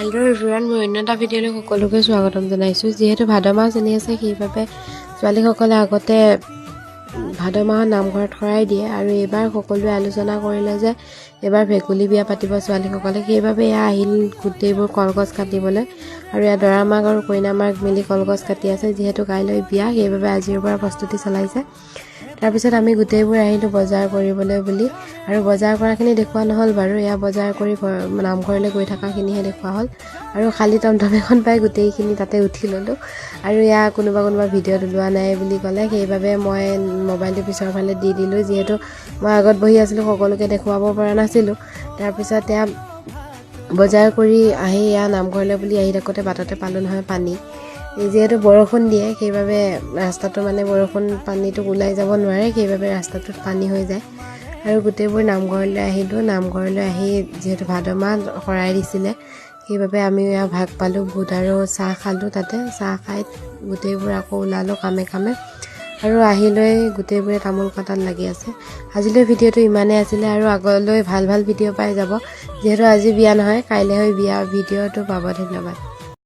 Hello' everyone, মোৰ অন্য এটা ভিডিঅ'লৈ সকলোকে স্বাগতম জনাইছোঁ। যিহেতু ভাদ মাহ চলি আছে, সেইবাবে ছোৱালীসকলে আগতে ভাদ মাহত নামঘৰত শৰাই দিয়ে আৰু এইবাৰ সকলোৱে আলোচনা কৰিলে যে এইবাৰ ভেকুলী বিয়া পাতিব ছোৱালীসকলে। সেইবাবে এয়া আহিল গোটেইবোৰ কলগছ কাটিবলৈ আৰু এয়া দৰা মাক আৰু কইনা মাক মিলি কলগছ কাটি আছে। যিহেতু কাইলৈ বিয়া, সেইবাবে আজিৰ পৰা প্ৰস্তুতি চলাইছে। তাৰপিছত আমি গোটেইবোৰ আহিলোঁ বজাৰ কৰিবলৈ বুলি, আৰু বজাৰ কৰাখিনি দেখুওৱা নহ'ল বাৰু। এয়া বজাৰ কৰি নামঘৰলৈ গৈ থকাখিনিহে দেখুওৱা হ'ল, আৰু খালী টমটম এখন পাই গোটেইখিনি তাতে উঠি ল'লোঁ। আৰু এয়া কোনোবা ভিডিঅ'ত ওলোৱা নাই বুলি ক'লে, সেইবাবে মই মোবাইলটো পিছৰ ফালে দি দিলোঁ। যিহেতু মই আগত বহি আছিলোঁ, সকলোকে দেখুৱাব পৰা নাছিলোঁ। তাৰপিছত এয়া বজাৰ কৰি আহি এয়া নামঘৰলৈ বুলি আহি থাকোঁতে বাটতে পালোঁ নহয় পানী। যিহেতু বৰষুণ দিয়ে, সেইবাবে ৰাস্তাটো বৰষুণ পানীটো ওলাই যাব নোৱাৰে, সেইবাবে ৰাস্তাটোত পানী হৈ যায়। আৰু গোটেইবোৰ নামঘৰলৈ আহিলোঁ। নামঘৰলৈ আহি যিহেতু ভাদ মাহ শৰাই দিছিলে, সেইবাবে আমি এয়া ভাগ পালোঁ। বুট আৰু চাহ খালোঁ তাতে। চাহ খাই গোটেইবোৰ আকৌ ওলালোঁ কামে কামে, আৰু আহিলৈ গোটেইবোৰে তামোল কাটাত লাগি আছে। আজিলৈ ভিডিঅ'টো ইমানেই আছিলে, আৰু আগলৈ ভাল ভিডিঅ' পাই যাব। যিহেতু আজি বিয়া নহয়, কাইলৈ বিয়া ভিডিঅ'টো পাব। ধন্যবাদ।